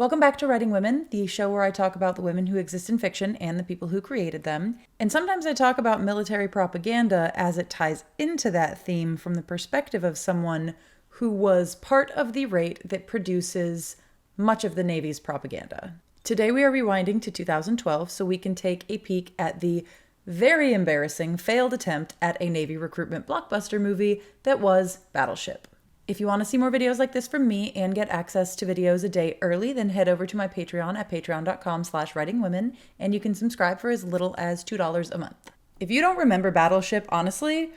Welcome back to Writing Women, the show where I talk about the women who exist in fiction and the people who created them. And sometimes I talk about military propaganda as it ties into that theme from the perspective of someone who was part of the rate that produces much of the Navy's propaganda. Today we are rewinding to 2012 so we can take a peek at the very embarrassing failed attempt at a Navy recruitment blockbuster movie that was Battleship. If you want to see more videos like this from me and get access to videos a day early, then head over to my Patreon at patreon.com/writingwomen, and you can subscribe for as little as $2 a month. If you don't remember Battleship, honestly,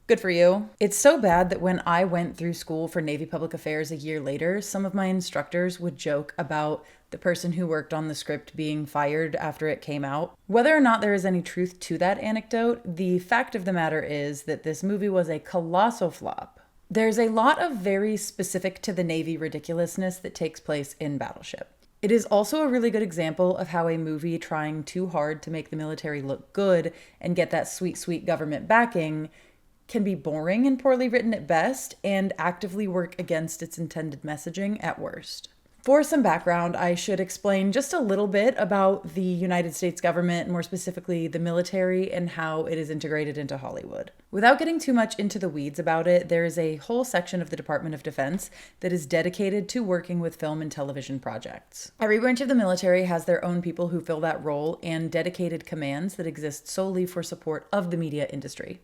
good for you. It's so bad that when I went through school for Navy Public Affairs a year later, some of my instructors would joke about the person who worked on the script being fired after it came out. Whether or not there is any truth to that anecdote, the fact of the matter is that this movie was a colossal flop. There's a lot of very specific to the Navy ridiculousness that takes place in Battleship. It is also a really good example of how a movie trying too hard to make the military look good and get that sweet, sweet government backing can be boring and poorly written at best and actively work against its intended messaging at worst. For some background, I should explain just a little bit about the United States government, more specifically the military, and how it is integrated into Hollywood. Without getting too much into the weeds about it, there is a whole section of the Department of Defense that is dedicated to working with film and television projects. Every branch of the military has their own people who fill that role and dedicated commands that exist solely for support of the media industry.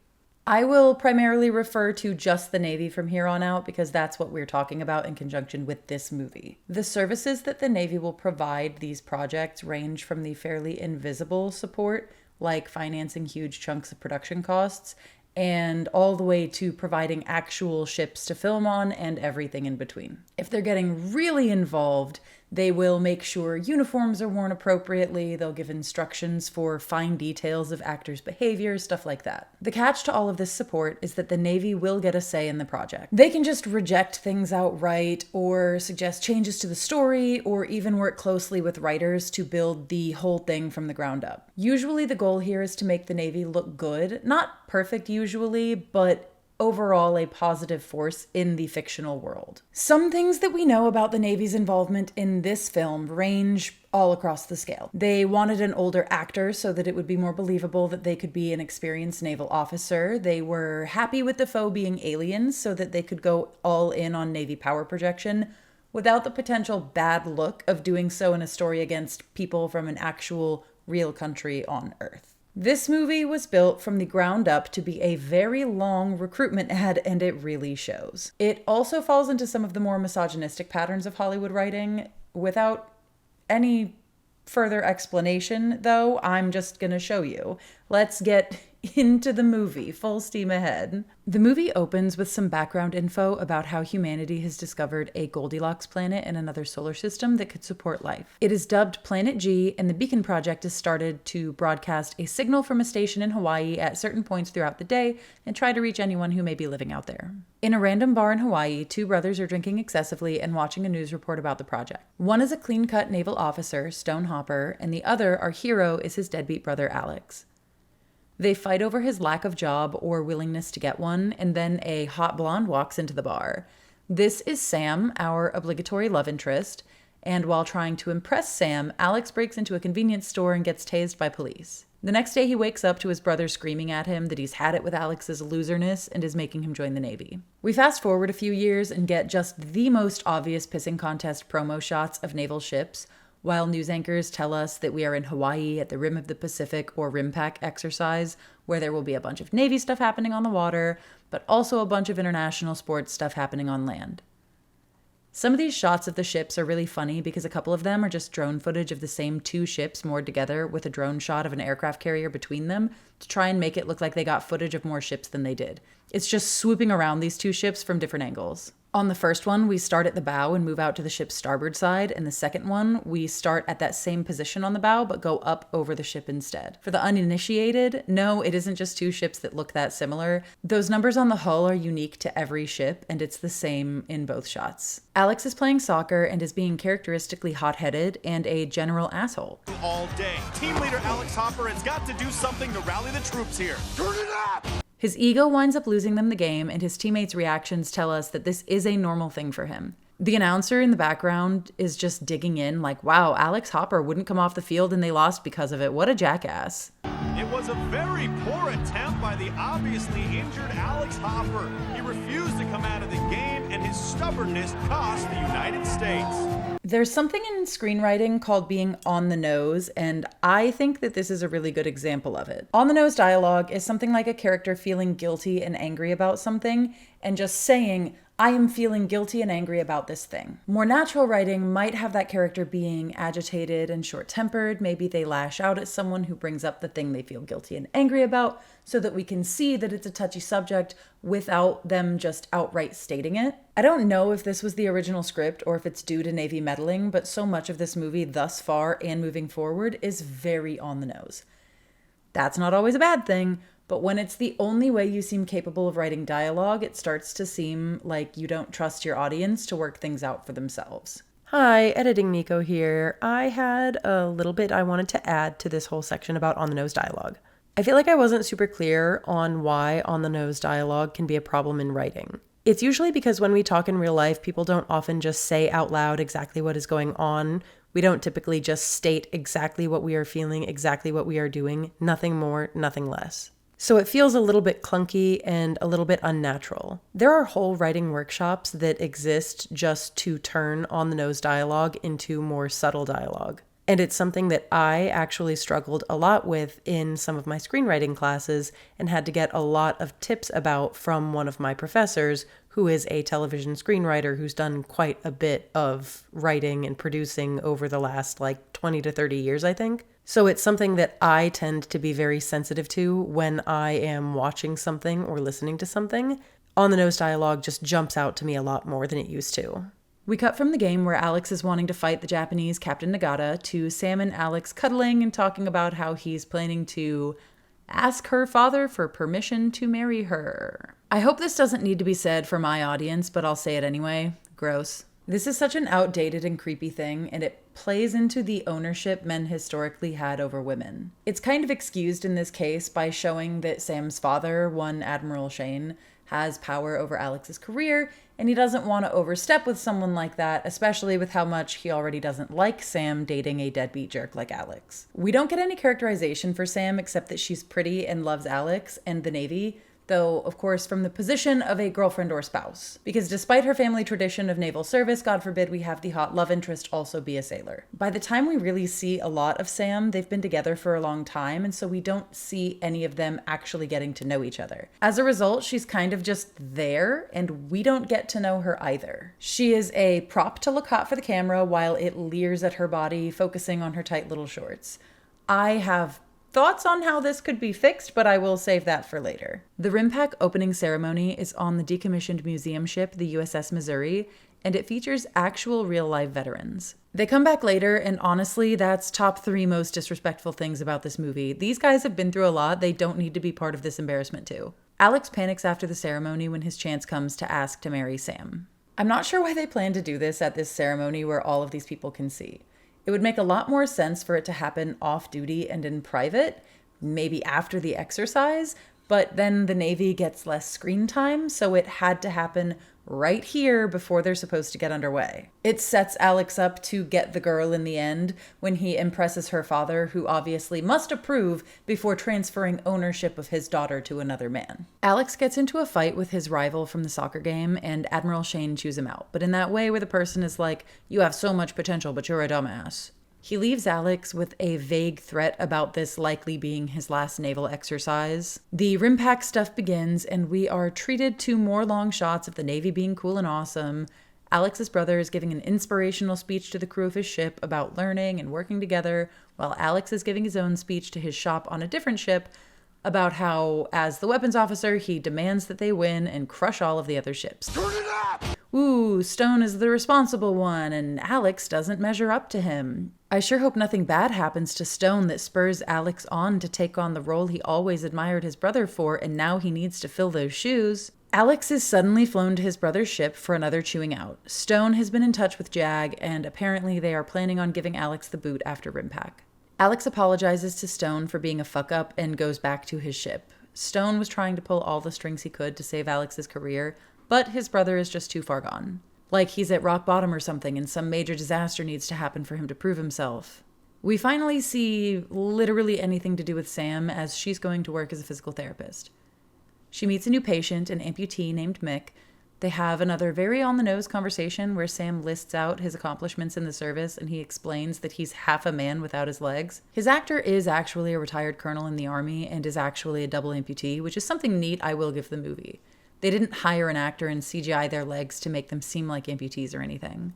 I will primarily refer to just the Navy from here on out because that's what we're talking about in conjunction with this movie. The services that the Navy will provide these projects range from the fairly invisible support, like financing huge chunks of production costs, and all the way to providing actual ships to film on and everything in between. If they're getting really involved, they will make sure uniforms are worn appropriately, they'll give instructions for fine details of actors' behavior, stuff like that. The catch to all of this support is that the Navy will get a say in the project. They can just reject things outright, or suggest changes to the story, or even work closely with writers to build the whole thing from the ground up. Usually the goal here is to make the Navy look good, not perfect usually, but overall a positive force in the fictional world. Some things that we know about the Navy's involvement in this film range all across the scale. They wanted an older actor so that it would be more believable that they could be an experienced naval officer. They were happy with the foe being aliens so that they could go all in on Navy power projection without the potential bad look of doing so in a story against people from an actual real country on Earth. This movie was built from the ground up to be a very long recruitment ad, and it really shows. It also falls into some of the more misogynistic patterns of Hollywood writing. Without any further explanation, though, I'm just gonna show you. Let's get into the movie, full steam ahead. The movie opens with some background info about how humanity has discovered a Goldilocks planet in another solar system that could support life. It is dubbed Planet G, and the Beacon Project has started to broadcast a signal from a station in Hawaii at certain points throughout the day and try to reach anyone who may be living out there. In a random bar in Hawaii, two brothers are drinking excessively and watching a news report about the project. One is a clean-cut naval officer, Stone Hopper, and the other, our hero, is his deadbeat brother, Alex. They fight over his lack of job or willingness to get one, and then a hot blonde walks into the bar. This is Sam, our obligatory love interest, and while trying to impress Sam, Alex breaks into a convenience store and gets tased by police. The next day he wakes up to his brother screaming at him that he's had it with Alex's loserness and is making him join the Navy. We fast forward a few years and get just the most obvious pissing contest promo shots of naval ships, while news anchors tell us that we are in Hawaii at the Rim of the Pacific or Rimpac exercise, where there will be a bunch of Navy stuff happening on the water, but also a bunch of international sports stuff happening on land. Some of these shots of the ships are really funny because a couple of them are just drone footage of the same two ships moored together with a drone shot of an aircraft carrier between them to try and make it look like they got footage of more ships than they did. It's just swooping around these two ships from different angles. On the first one, we start at the bow and move out to the ship's starboard side, and the second one, we start at that same position on the bow but go up over the ship instead. For the uninitiated, no, it isn't just two ships that look that similar. Those numbers on the hull are unique to every ship, and it's the same in both shots. Alex is playing soccer and is being characteristically hot-headed and a general asshole. All day, team leader Alex Hopper has got to do something to rally the troops here. Turn it up! His ego winds up losing them the game, and his teammates' reactions tell us that this is a normal thing for him. The announcer in the background is just digging in like, wow, Alex Hopper wouldn't come off the field and they lost because of it. What a jackass. It was a very poor attempt by the obviously injured Alex Hopper. He refused to come out of the game, and his stubbornness cost the United States. There's something in screenwriting called being on the nose, and I think that this is a really good example of it. On the nose dialogue is something like a character feeling guilty and angry about something, and just saying, I am feeling guilty and angry about this thing. More natural writing might have that character being agitated and short-tempered. Maybe they lash out at someone who brings up the thing they feel guilty and angry about so that we can see that it's a touchy subject without them just outright stating it. I don't know if this was the original script or if it's due to Navy meddling, but so much of this movie thus far and moving forward is very on the nose. That's not always a bad thing, but when it's the only way you seem capable of writing dialogue, it starts to seem like you don't trust your audience to work things out for themselves. Hi, Editing Nico here. I had a little bit I wanted to add to this whole section about on-the-nose dialogue. I feel like I wasn't super clear on why on-the-nose dialogue can be a problem in writing. It's usually because when we talk in real life, people don't often just say out loud exactly what is going on. We don't typically just state exactly what we are feeling, exactly what we are doing, nothing more, nothing less. So it feels a little bit clunky and a little bit unnatural. There are whole writing workshops that exist just to turn on-the-nose dialogue into more subtle dialogue. And it's something that I actually struggled a lot with in some of my screenwriting classes and had to get a lot of tips about from one of my professors who is a television screenwriter who's done quite a bit of writing and producing over the last 20 to 30 years, I think. So it's something that I tend to be very sensitive to when I am watching something or listening to something. On-the-nose dialogue just jumps out to me a lot more than it used to. We cut from the game where Alex is wanting to fight the Japanese Captain Nagata to Sam and Alex cuddling and talking about how he's planning to ask her father for permission to marry her. I hope this doesn't need to be said for my audience, but I'll say it anyway. Gross. This is such an outdated and creepy thing, and it plays into the ownership men historically had over women. It's kind of excused in this case by showing that Sam's father, one Admiral Shane, has power over Alex's career, and he doesn't want to overstep with someone like that, especially with how much he already doesn't like Sam dating a deadbeat jerk like Alex. We don't get any characterization for Sam except that she's pretty and loves Alex and the Navy, though, of course, from the position of a girlfriend or spouse. Because despite her family tradition of naval service, God forbid we have the hot love interest also be a sailor. By the time we really see a lot of Sam, they've been together for a long time, and so we don't see any of them actually getting to know each other. As a result, she's kind of just there, and we don't get to know her either. She is a prop to look hot for the camera while it leers at her body, focusing on her tight little shorts. I have thoughts on how this could be fixed, but I will save that for later. The Rimpac opening ceremony is on the decommissioned museum ship, the USS Missouri, and it features actual real-life veterans. They come back later, and honestly, that's top 3 most disrespectful things about this movie. These guys have been through a lot. They don't need to be part of this embarrassment too. Alex panics after the ceremony when his chance comes to ask to marry Sam. I'm not sure why they plan to do this at this ceremony where all of these people can see. It would make a lot more sense for it to happen off-duty and in private, maybe after the exercise, but then the Navy gets less screen time, so it had to happen right here before they're supposed to get underway. It sets Alex up to get the girl in the end when he impresses her father, who obviously must approve before transferring ownership of his daughter to another man. Alex gets into a fight with his rival from the soccer game, and Admiral Shane chews him out, but in that way where the person is like, you have so much potential, but you're a dumbass. He leaves Alex with a vague threat about this likely being his last naval exercise. The Rimpac stuff begins, and we are treated to more long shots of the Navy being cool and awesome. Alex's brother is giving an inspirational speech to the crew of his ship about learning and working together, while Alex is giving his own speech to his shop on a different ship about how, as the weapons officer, he demands that they win and crush all of the other ships. Turn it up! Ooh, Stone is the responsible one, and Alex doesn't measure up to him. I sure hope nothing bad happens to Stone that spurs Alex on to take on the role he always admired his brother for, and now he needs to fill those shoes. Alex is suddenly flown to his brother's ship for another chewing out. Stone has been in touch with Jag, and apparently they are planning on giving Alex the boot after Rimpac. Alex apologizes to Stone for being a fuck-up and goes back to his ship. Stone was trying to pull all the strings he could to save Alex's career, but his brother is just too far gone. like he's at rock bottom or something and some major disaster needs to happen for him to prove himself. We finally see literally anything to do with Sam as she's going to work as a physical therapist. She meets a new patient, an amputee named Mick. They have another very on-the-nose conversation where Sam lists out his accomplishments in the service and he explains that he's half a man without his legs. His actor is actually a retired colonel in the army and is actually a double amputee, which is something neat I will give the movie. They didn't hire an actor and CGI their legs to make them seem like amputees or anything.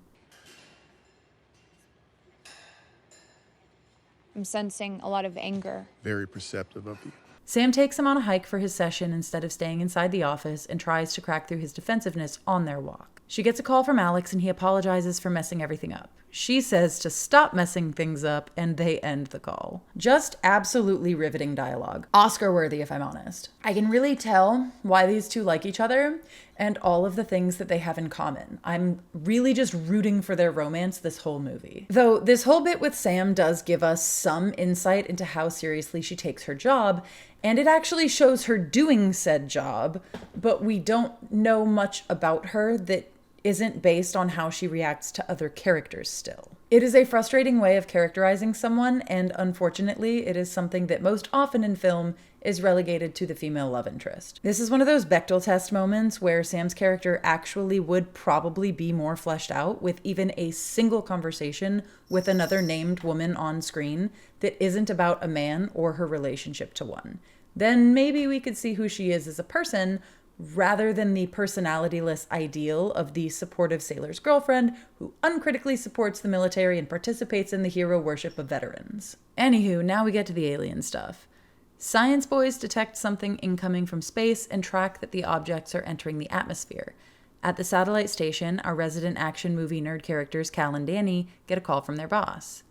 I'm sensing a lot of anger. Very perceptive of you. Sam takes him on a hike for his session instead of staying inside the office and tries to crack through his defensiveness on their walk. She gets a call from Alex and he apologizes for messing everything up. She says to stop messing things up and they end the call. Just absolutely riveting dialogue. Oscar worthy if I'm honest. I can really tell why these two like each other and all of the things that they have in common. I'm really just rooting for their romance this whole movie. Though this whole bit with Sam does give us some insight into how seriously she takes her job, and it actually shows her doing said job, but we don't know much about her that isn't based on how she reacts to other characters still. It is a frustrating way of characterizing someone, and unfortunately, it is something that most often in film is relegated to the female love interest. This is one of those Bechdel test moments where Sam's character actually would probably be more fleshed out with even a single conversation with another named woman on screen that isn't about a man or her relationship to one. Then maybe we could see who she is as a person, rather than the personality-less ideal of the supportive sailor's girlfriend who uncritically supports the military and participates in the hero worship of veterans. Anywho, now we get to the alien stuff. Science boys detect something incoming from space and track that the objects are entering the atmosphere. At the satellite station, our resident action movie nerd characters Cal and Danny get a call from their boss.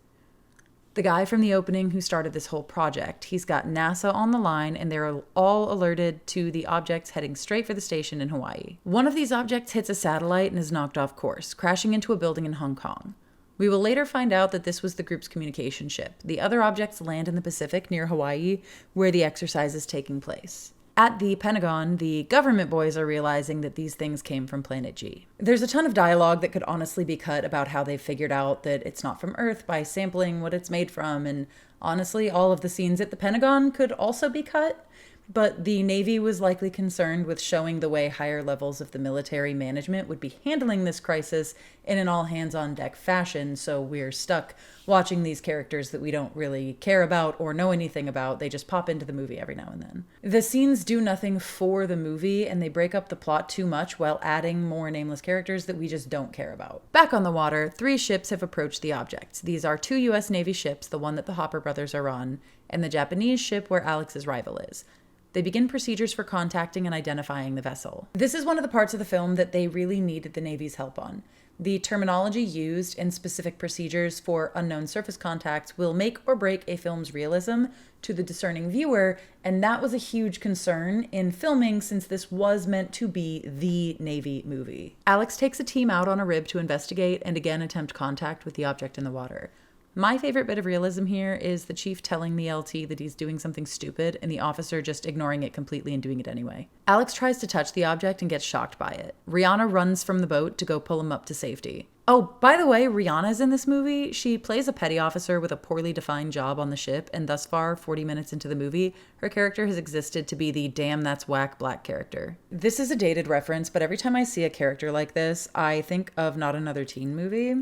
The guy from the opening who started this whole project. He's got NASA on the line and they're all alerted to the objects heading straight for the station in Hawaii. One of these objects hits a satellite and is knocked off course, crashing into a building in Hong Kong. We will later find out that this was the group's communication ship. The other objects land in the Pacific near Hawaii, where the exercise is taking place. At the Pentagon, the government boys are realizing that these things came from Planet G. There's a ton of dialogue that could honestly be cut about how they've figured out that it's not from Earth by sampling what it's made from, and honestly, all of the scenes at the Pentagon could also be cut. But the Navy was likely concerned with showing the way higher levels of the military management would be handling this crisis in an all-hands-on-deck fashion, so we're stuck watching these characters that we don't really care about or know anything about. They just pop into the movie every now and then. The scenes do nothing for the movie, and they break up the plot too much while adding more nameless characters that we just don't care about. Back on the water, 3 ships have approached the objects. These are 2 U.S. Navy ships, the one that the Hopper brothers are on, and the Japanese ship where Alex's rival is. They begin procedures for contacting and identifying the vessel. This is one of the parts of the film that they really needed the Navy's help on. The terminology used and specific procedures for unknown surface contacts will make or break a film's realism to the discerning viewer, and that was a huge concern in filming since this was meant to be the Navy movie. Alex takes a team out on a rib to investigate and again attempt contact with the object in the water. My favorite bit of realism here is the chief telling the LT that he's doing something stupid and the officer just ignoring it completely and doing it anyway. Alex tries to touch the object and gets shocked by it. Rihanna runs from the boat to go pull him up to safety. Oh, by the way, Rihanna's in this movie. She plays a petty officer with a poorly defined job on the ship, and thus far, 40 minutes into the movie, her character has existed to be the damn that's whack black character. This is a dated reference, but every time I see a character like this, I think of Not Another Teen Movie.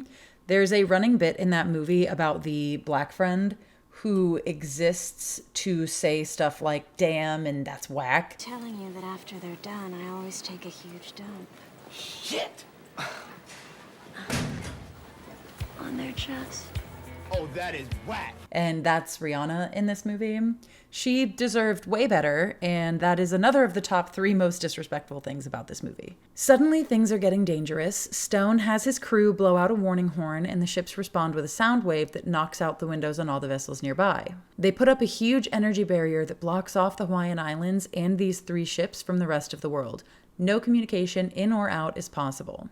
There's a running bit in that movie about the black friend who exists to say stuff like damn and that's whack. Telling you that after they're done, I always take a huge dump. Shit! On their chest. Oh, that is whack. And that's Rihanna in this movie. She deserved way better, and that is another of the top 3 most disrespectful things about this movie. Suddenly, things are getting dangerous. Stone has his crew blow out a warning horn, and the ships respond with a sound wave that knocks out the windows on all the vessels nearby. They put up a huge energy barrier that blocks off the Hawaiian Islands and these 3 ships from the rest of the world. No communication in or out is possible.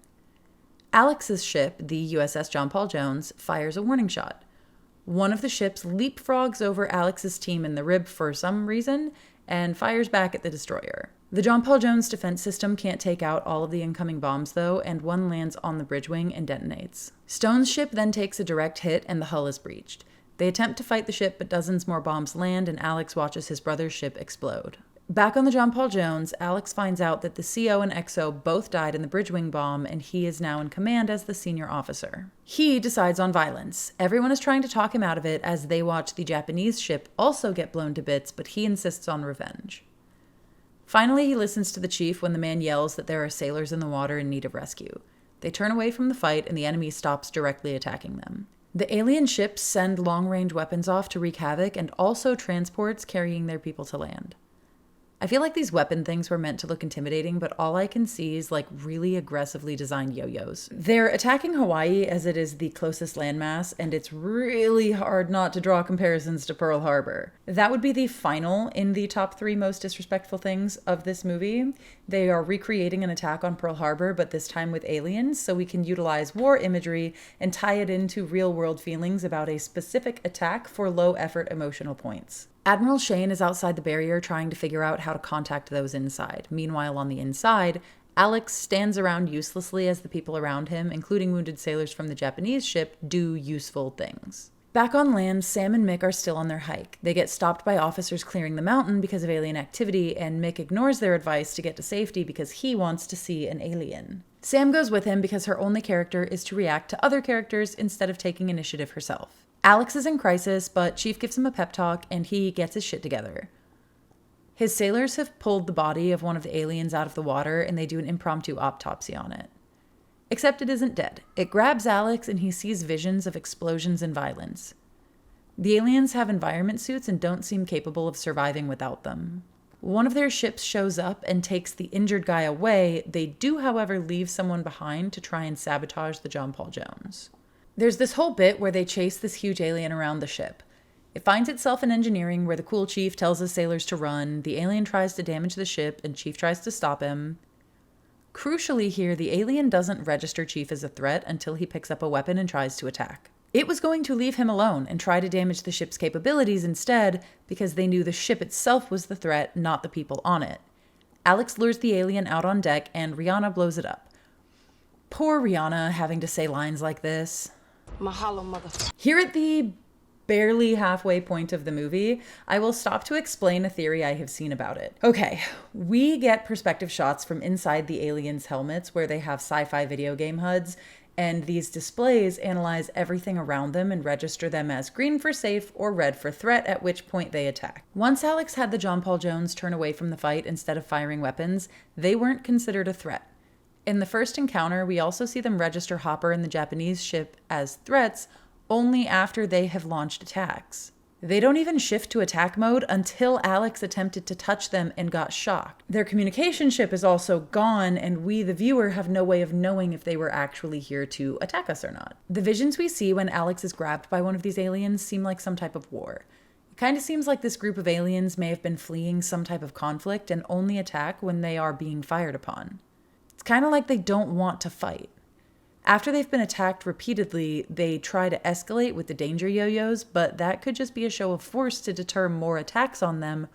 Alex's ship, the USS John Paul Jones, fires a warning shot. One of the ships leapfrogs over Alex's team in the rib for some reason and fires back at the destroyer. The John Paul Jones defense system can't take out all of the incoming bombs, though, and one lands on the bridge wing and detonates. Stone's ship then takes a direct hit and the hull is breached. They attempt to fight the ship, but dozens more bombs land and Alex watches his brother's ship explode. Back on the John Paul Jones, Alex finds out that the CO and XO both died in the bridge wing bomb, and he is now in command as the senior officer. He decides on violence. Everyone is trying to talk him out of it as they watch the Japanese ship also get blown to bits, but he insists on revenge. Finally, he listens to the chief when the man yells that there are sailors in the water in need of rescue. They turn away from the fight, and the enemy stops directly attacking them. The alien ships send long-range weapons off to wreak havoc, and also transports carrying their people to land. I feel like these weapon things were meant to look intimidating, but all I can see is like really aggressively designed yo-yos. They're attacking Hawaii as it is the closest landmass, and it's really hard not to draw comparisons to Pearl Harbor. That would be the final in the top 3 most disrespectful things of this movie. They are recreating an attack on Pearl Harbor, but this time with aliens, so we can utilize war imagery and tie it into real-world feelings about a specific attack for low-effort emotional points. Admiral Shane is outside the barrier trying to figure out how to contact those inside. Meanwhile, on the inside, Alex stands around uselessly as the people around him, including wounded sailors from the Japanese ship, do useful things. Back on land, Sam and Mick are still on their hike. They get stopped by officers clearing the mountain because of alien activity, and Mick ignores their advice to get to safety because he wants to see an alien. Sam goes with him because her only character is to react to other characters instead of taking initiative herself. Alex is in crisis, but Chief gives him a pep talk and he gets his shit together. His sailors have pulled the body of one of the aliens out of the water and they do an impromptu autopsy on it. Except it isn't dead. It grabs Alex and he sees visions of explosions and violence. The aliens have environment suits and don't seem capable of surviving without them. One of their ships shows up and takes the injured guy away. They do, however, leave someone behind to try and sabotage the John Paul Jones. There's this whole bit where they chase this huge alien around the ship. It finds itself in engineering where the cool chief tells his sailors to run, the alien tries to damage the ship, and Chief tries to stop him. Crucially here, the alien doesn't register Chief as a threat until he picks up a weapon and tries to attack. It was going to leave him alone and try to damage the ship's capabilities instead because they knew the ship itself was the threat, not the people on it. Alex lures the alien out on deck and Rihanna blows it up. Poor Rihanna having to say lines like this. Mahalo, motherfucker. Here at the barely halfway point of the movie, I will stop to explain a theory I have seen about it. Okay, we get perspective shots from inside the aliens' helmets where they have sci-fi video game HUDs, and these displays analyze everything around them and register them as green for safe or red for threat, at which point they attack. Once Alex had the John Paul Jones turn away from the fight instead of firing weapons, they weren't considered a threat. In the first encounter, we also see them register Hopper and the Japanese ship as threats only after they have launched attacks. They don't even shift to attack mode until Alex attempted to touch them and got shocked. Their communication ship is also gone, and we, the viewer, have no way of knowing if they were actually here to attack us or not. The visions we see when Alex is grabbed by one of these aliens seem like some type of war. It kind of seems like this group of aliens may have been fleeing some type of conflict and only attack when they are being fired upon. It's kind of like they don't want to fight. After they've been attacked repeatedly, they try to escalate with the danger yo-yos, but that could just be a show of force to deter more attacks on them,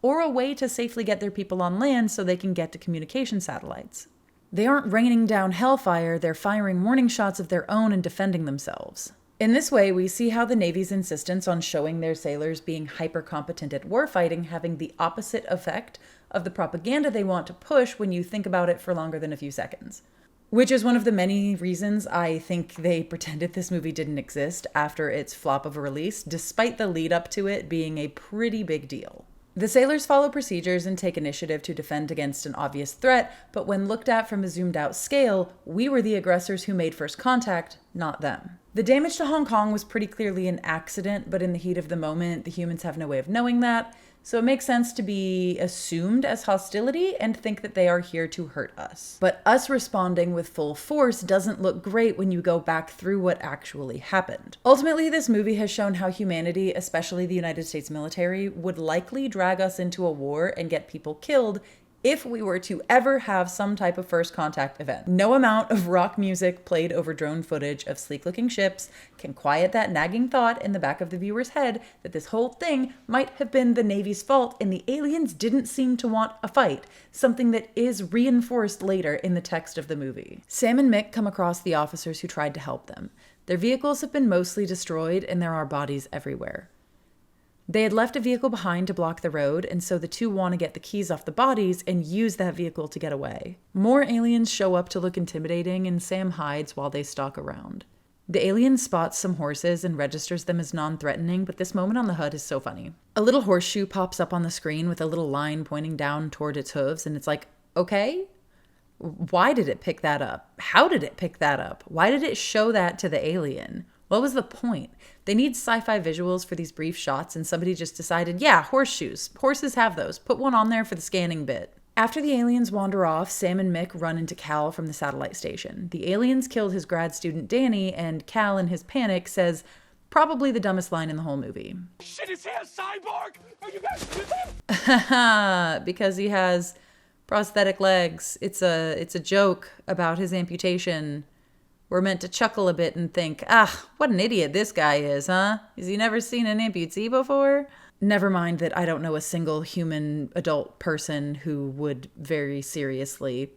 or a way to safely get their people on land so they can get to communication satellites. They aren't raining down hellfire, they're firing warning shots of their own and defending themselves. In this way, we see how the Navy's insistence on showing their sailors being hyper-competent at warfighting having the opposite effect of the propaganda they want to push when you think about it for longer than a few seconds. Which is one of the many reasons I think they pretended this movie didn't exist after its flop of a release, despite the lead up to it being a pretty big deal. The sailors follow procedures and take initiative to defend against an obvious threat, but when looked at from a zoomed out scale, we were the aggressors who made first contact, not them. The damage to Hong Kong was pretty clearly an accident, but in the heat of the moment, the humans have no way of knowing that, so it makes sense to be assumed as hostility and think that they are here to hurt us. But us responding with full force doesn't look great when you go back through what actually happened. Ultimately, this movie has shown how humanity, especially the United States military, would likely drag us into a war and get people killed if we were to ever have some type of first contact event. No amount of rock music played over drone footage of sleek-looking ships can quiet that nagging thought in the back of the viewer's head that this whole thing might have been the Navy's fault and the aliens didn't seem to want a fight, something that is reinforced later in the text of the movie. Sam and Mick come across the officers who tried to help them. Their vehicles have been mostly destroyed and there are bodies everywhere. They had left a vehicle behind to block the road, and so the two want to get the keys off the bodies and use that vehicle to get away. More aliens show up to look intimidating, and Sam hides while they stalk around. The alien spots some horses and registers them as non-threatening, but this moment on the HUD is so funny. A little horseshoe pops up on the screen with a little line pointing down toward its hooves, and it's like, okay? Why did it pick that up? How did it pick that up? Why did it show that to the alien? What was the point? They need sci-fi visuals for these brief shots, and somebody just decided, yeah, horseshoes. Horses have those. Put one on there for the scanning bit. After the aliens wander off, Sam and Mick run into Cal from the satellite station. The aliens killed his grad student Danny, and Cal, in his panic, says probably the dumbest line in the whole movie. Shit, is he a cyborg? Are you guys with him? Because he has prosthetic legs. It's a joke about his amputation. We're meant to chuckle a bit and think, what an idiot this guy is, huh? Has he never seen an amputee before? Never mind that I don't know a single human adult person who would very seriously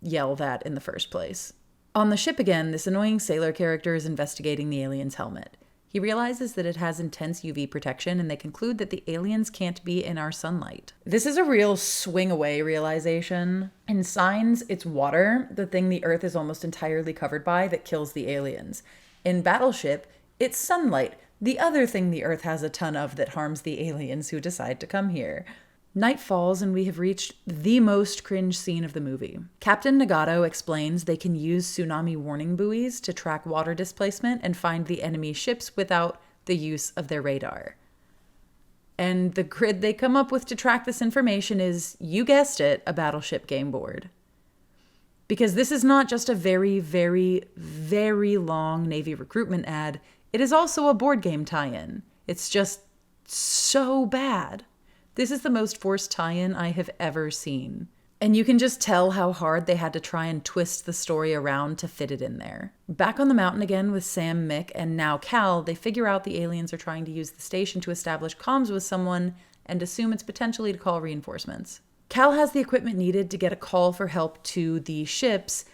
yell that in the first place. On the ship again, this annoying sailor character is investigating the alien's helmet. He realizes that it has intense UV protection, and they conclude that the aliens can't be in our sunlight. This is a real swing away realization. In Signs, it's water, the thing the Earth is almost entirely covered by, that kills the aliens. In Battleship, it's sunlight, the other thing the Earth has a ton of that harms the aliens who decide to come here. Night falls and we have reached the most cringe scene of the movie. Captain Nagato explains they can use tsunami warning buoys to track water displacement and find the enemy ships without the use of their radar. And the grid they come up with to track this information is, you guessed it, a Battleship game board. Because this is not just a very, very, very long Navy recruitment ad, it is also a board game tie-in. It's just so bad. This is the most forced tie-in I have ever seen. And you can just tell how hard they had to try and twist the story around to fit it in there. Back on the mountain again with Sam, Mick, and now Cal, they figure out the aliens are trying to use the station to establish comms with someone and assume it's potentially to call reinforcements. Cal has the equipment needed to get a call for help to the ships,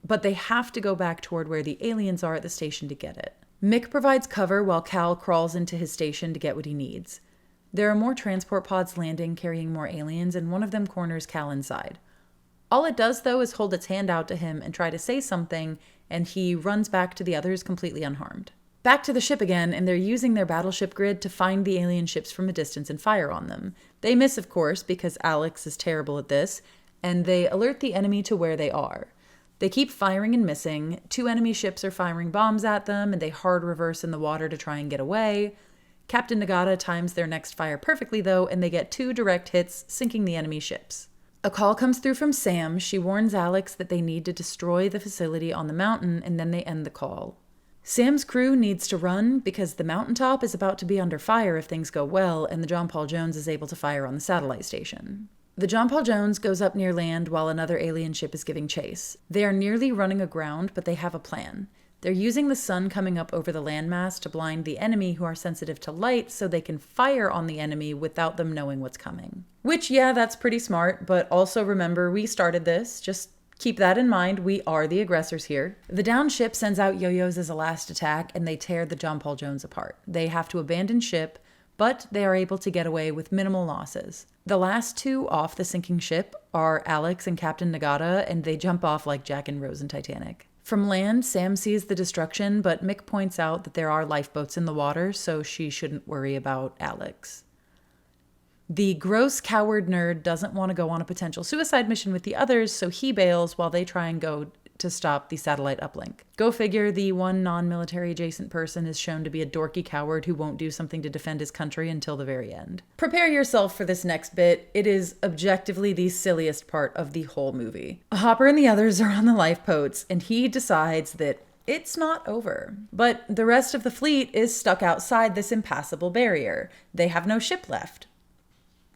but they have to go back toward where the aliens are at the station to get it. Mick provides cover while Cal crawls into his station to get what he needs. There are more transport pods landing, carrying more aliens, and one of them corners Cal inside. All it does, though, is hold its hand out to him and try to say something, and he runs back to the others completely unharmed. Back to the ship again, and they're using their battleship grid to find the alien ships from a distance and fire on them. They miss, of course, because Alex is terrible at this, and they alert the enemy to where they are. They keep firing and missing. 2 enemy ships are firing bombs at them, and they hard reverse in the water to try and get away. Captain Nagata times their next fire perfectly, though, and they get 2 direct hits, sinking the enemy ships. A call comes through from Sam. She warns Alex that they need to destroy the facility on the mountain, and then they end the call. Sam's crew needs to run because the mountaintop is about to be under fire if things go well, and the John Paul Jones is able to fire on the satellite station. The John Paul Jones goes up near land while another alien ship is giving chase. They are nearly running aground, but they have a plan. They're using the sun coming up over the landmass to blind the enemy who are sensitive to light so they can fire on the enemy without them knowing what's coming. Which, yeah, that's pretty smart, but also remember we started this. Just keep that in mind. We are the aggressors here. The downed ship sends out yo-yos as a last attack and they tear the John Paul Jones apart. They have to abandon ship, but they are able to get away with minimal losses. The last 2 off the sinking ship are Alex and Captain Nagata, and they jump off like Jack and Rose in Titanic. From land, Sam sees the destruction, but Mick points out that there are lifeboats in the water, so she shouldn't worry about Alex. The gross coward nerd doesn't want to go on a potential suicide mission with the others, so he bails while they try and go to stop the satellite uplink. Go figure, the one non-military adjacent person is shown to be a dorky coward who won't do something to defend his country until the very end. Prepare yourself for this next bit. It is objectively the silliest part of the whole movie. Hopper and the others are on the lifeboats, and he decides that it's not over. But the rest of the fleet is stuck outside this impassable barrier. They have no ship left.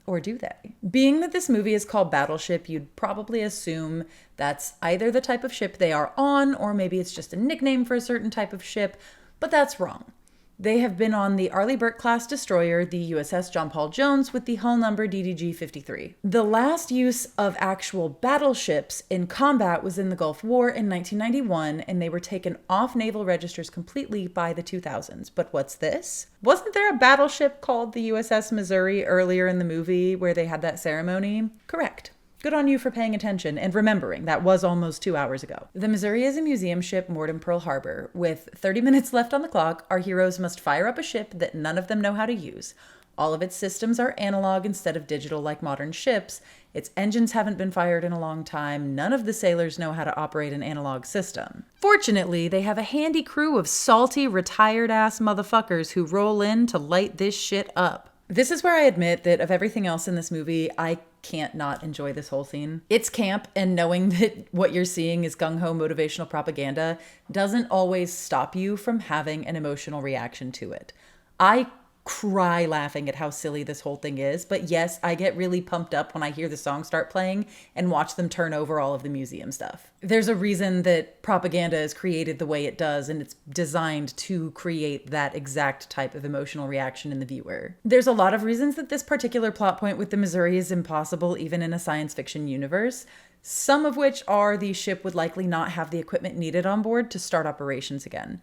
Or do they? Being that this movie is called Battleship, you'd probably assume that's either the type of ship they are on, or maybe it's just a nickname for a certain type of ship, but that's wrong. They have been on the Arleigh Burke-class destroyer, the USS John Paul Jones, with the hull number DDG-53. The last use of actual battleships in combat was in the Gulf War in 1991, and they were taken off naval registers completely by the 2000s. But what's this? Wasn't there a battleship called the USS Missouri earlier in the movie where they had that ceremony? Correct. Good on you for paying attention and remembering. That was almost 2 hours ago. The Missouri is a museum ship moored in Pearl Harbor. With 30 minutes left on the clock, our heroes must fire up a ship that none of them know how to use. All of its systems are analog instead of digital like modern ships. Its engines haven't been fired in a long time. None of the sailors know how to operate an analog system. Fortunately, they have a handy crew of salty, retired-ass motherfuckers who roll in to light this shit up. This is where I admit that of everything else in this movie, I can't not enjoy this whole scene. It's camp, and knowing that what you're seeing is gung-ho motivational propaganda doesn't always stop you from having an emotional reaction to it. I cry laughing at how silly this whole thing is, but yes, I get really pumped up when I hear the song start playing and watch them turn over all of the museum stuff. There's a reason that propaganda is created the way it does, and it's designed to create that exact type of emotional reaction in the viewer. There's a lot of reasons that this particular plot point with the Missouri is impossible even in a science fiction universe, some of which are the ship would likely not have the equipment needed on board to start operations again.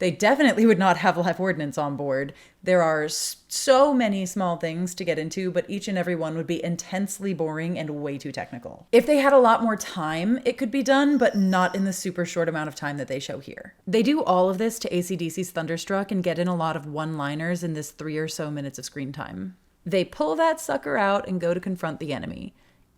They definitely would not have live ordnance on board. There are so many small things to get into, but each and every one would be intensely boring and way too technical. If they had a lot more time, it could be done, but not in the super short amount of time that they show here. They do all of this to AC/DC's Thunderstruck and get in a lot of one-liners in this 3 or so minutes of screen time. They pull that sucker out and go to confront the enemy.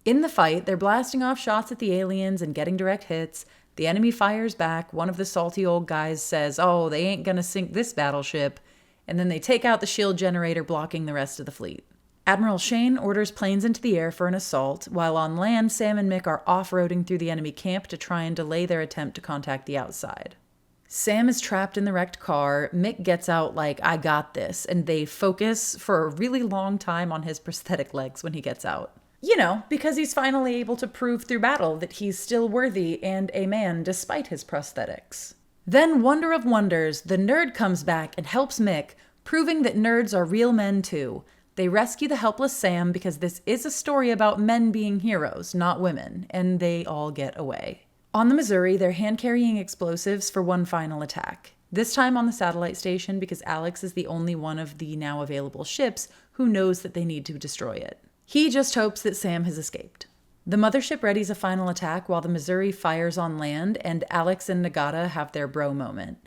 In the fight, they're blasting off shots at the aliens and getting direct hits. The enemy fires back. One of the salty old guys says, "Oh, they ain't gonna sink this battleship." And then they take out the shield generator blocking the rest of the fleet. Admiral Shane orders planes into the air for an assault, while on land, Sam and Mick are off-roading through the enemy camp to try and delay their attempt to contact the outside. Sam is trapped in the wrecked car. Mick gets out like, "I got this," and they focus for a really long time on his prosthetic legs when he gets out. You know, because he's finally able to prove through battle that he's still worthy and a man despite his prosthetics. Then, wonder of wonders, the nerd comes back and helps Mick, proving that nerds are real men too. They rescue the helpless Sam because this is a story about men being heroes, not women, and they all get away. On the Missouri, they're hand-carrying explosives for one final attack. This time on the satellite station because Alex is the only one of the now available ships who knows that they need to destroy it. He just hopes that Sam has escaped. The mothership readies a final attack while the Missouri fires on land, and Alex and Nagata have their bro moment.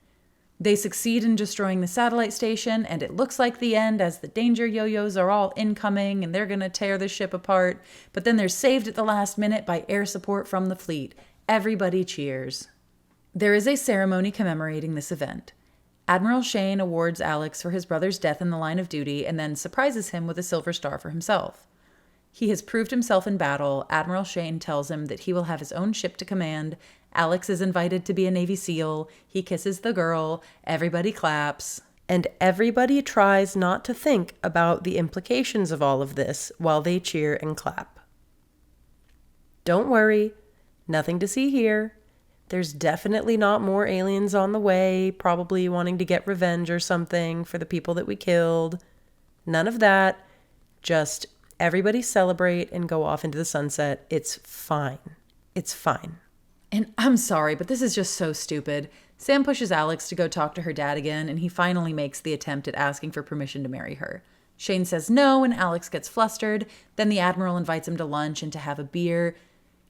They succeed in destroying the satellite station, and it looks like the end as the danger yo-yos are all incoming and they're gonna tear the ship apart, but then they're saved at the last minute by air support from the fleet. Everybody cheers. There is a ceremony commemorating this event. Admiral Shane awards Alex for his brother's death in the line of duty and then surprises him with a silver star for himself. He has proved himself in battle. Admiral Shane tells him that he will have his own ship to command. Alex is invited to be a Navy SEAL. He kisses the girl. Everybody claps. And everybody tries not to think about the implications of all of this while they cheer and clap. Don't worry, nothing to see here. There's definitely not more aliens on the way, probably wanting to get revenge or something for the people that we killed. None of that. Just everybody celebrate and go off into the sunset. It's fine. It's fine. And I'm sorry, but this is just so stupid. Sam pushes Alex to go talk to her dad again, and he finally makes the attempt at asking for permission to marry her. Shane says no, and Alex gets flustered. Then the Admiral invites him to lunch and to have a beer.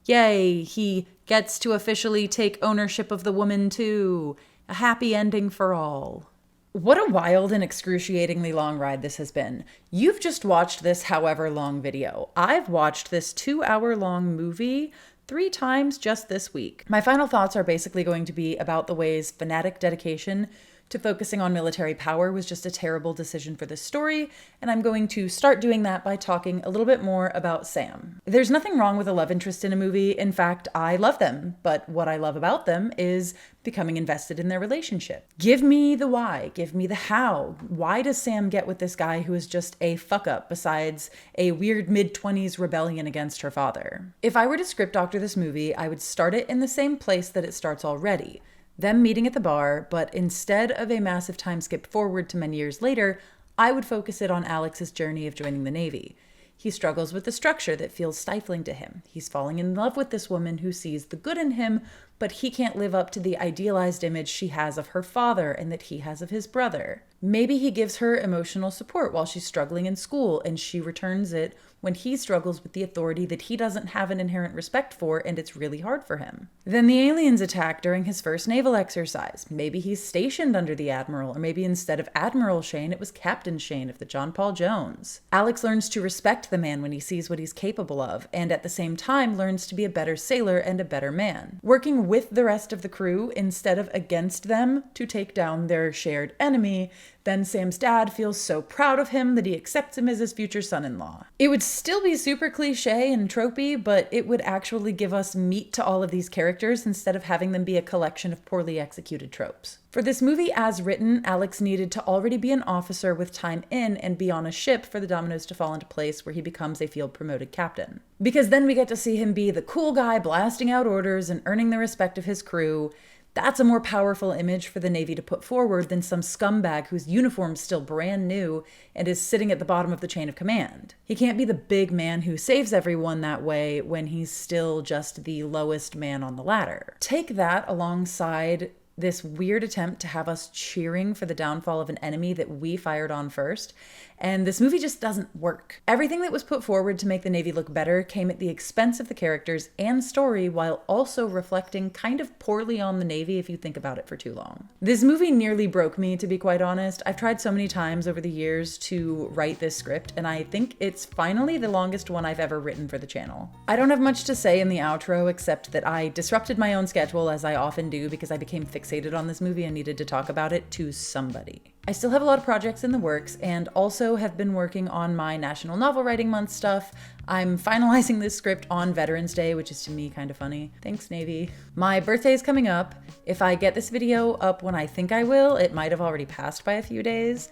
Yay, he gets to officially take ownership of the woman too. A happy ending for all. What a wild and excruciatingly long ride this has been. You've just watched this however long video. I've watched this 2-hour-long movie 3 times just this week. My final thoughts are basically going to be about the ways fanatic dedication to focusing on military power was just a terrible decision for this story, and I'm going to start doing that by talking a little bit more about Sam. There's nothing wrong with a love interest in a movie. In fact, I love them, but what I love about them is becoming invested in their relationship. Give me the why, give me the how. Why does Sam get with this guy who is just a fuck up besides a weird mid-20s rebellion against her father? If I were to script doctor this movie, I would start it in the same place that it starts already. Them meeting at the bar, but instead of a massive time skip forward to many years later, I would focus it on Alex's journey of joining the Navy. He struggles with the structure that feels stifling to him. He's falling in love with this woman who sees the good in him, but he can't live up to the idealized image she has of her father and that he has of his brother. Maybe he gives her emotional support while she's struggling in school, and she returns it when he struggles with the authority that he doesn't have an inherent respect for, and it's really hard for him. Then the aliens attack during his first naval exercise. Maybe he's stationed under the Admiral, or maybe instead of Admiral Shane, it was Captain Shane of the John Paul Jones. Alex learns to respect the man when he sees what he's capable of, and at the same time learns to be a better sailor and a better man. Working with the rest of the crew instead of against them to take down their shared enemy, then Sam's dad feels so proud of him that he accepts him as his future son-in-law. It would still be super cliche and tropey, but it would actually give us meat to all of these characters instead of having them be a collection of poorly executed tropes. For this movie as written, Alex needed to already be an officer with time in and be on a ship for the dominoes to fall into place where he becomes a field-promoted captain. Because then we get to see him be the cool guy blasting out orders and earning the respect of his crew. That's a more powerful image for the Navy to put forward than some scumbag whose uniform's still brand new and is sitting at the bottom of the chain of command. He can't be the big man who saves everyone that way when he's still just the lowest man on the ladder. Take that alongside this weird attempt to have us cheering for the downfall of an enemy that we fired on first, and this movie just doesn't work. Everything that was put forward to make the Navy look better came at the expense of the characters and story, while also reflecting kind of poorly on the Navy if you think about it for too long. This movie nearly broke me, to be quite honest. I've tried so many times over the years to write this script, and I think it's finally the longest one I've ever written for the channel. I don't have much to say in the outro except that I disrupted my own schedule, as I often do, because I became fixated on this movie and needed to talk about it to somebody. I still have a lot of projects in the works and also have been working on my National Novel Writing Month stuff. I'm finalizing this script on Veterans Day, which is to me kind of funny. Thanks, Navy. My birthday is coming up. If I get this video up when I think I will, it might have already passed by a few days.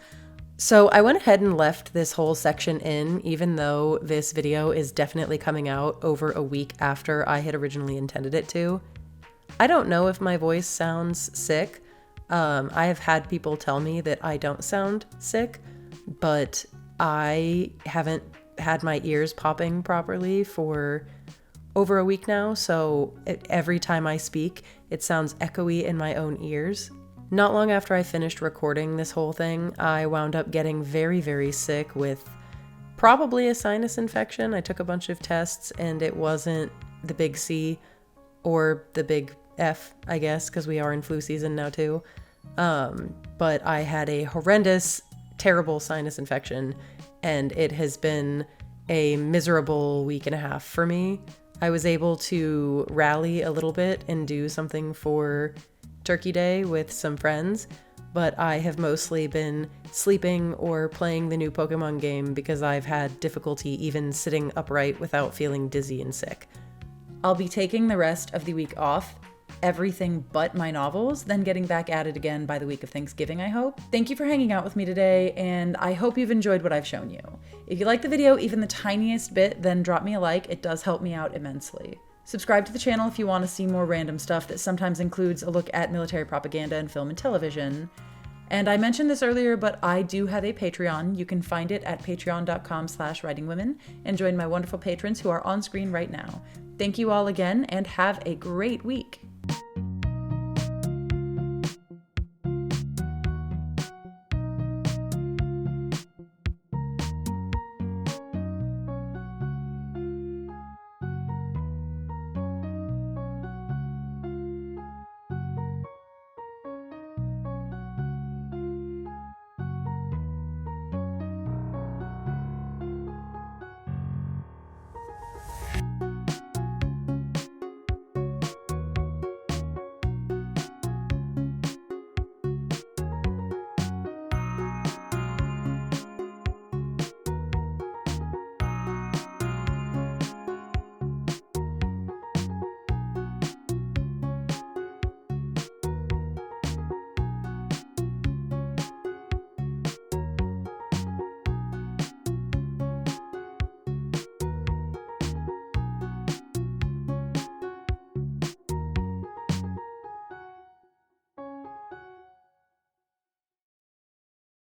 So I went ahead and left this whole section in, even though this video is definitely coming out over a week after I had originally intended it to. I don't know if my voice sounds sick. I have had people tell me that I don't sound sick, but I haven't had my ears popping properly for over a week now, so every time I speak, it sounds echoey in my own ears. Not long after I finished recording this whole thing, I wound up getting very, very sick with probably a sinus infection. I took a bunch of tests and it wasn't the big C or the big F, I guess, because we are in flu season now too. But I had a horrendous, terrible sinus infection, and it has been a miserable week and a half for me. I was able to rally a little bit and do something for Turkey Day with some friends, but I have mostly been sleeping or playing the new Pokemon game because I've had difficulty even sitting upright without feeling dizzy and sick. I'll be taking the rest of the week off, everything but my novels, then getting back at it again by the week of Thanksgiving, I hope. Thank you for hanging out with me today, and I hope you've enjoyed what I've shown you. If you like the video even the tiniest bit, then drop me a like. It does help me out immensely. Subscribe to the channel if you want to see more random stuff that sometimes includes a look at military propaganda in film and television. And I mentioned this earlier, but I do have a Patreon. You can find it at patreon.com/writingwomen and join my wonderful patrons who are on screen right now. Thank you all again, and have a great week.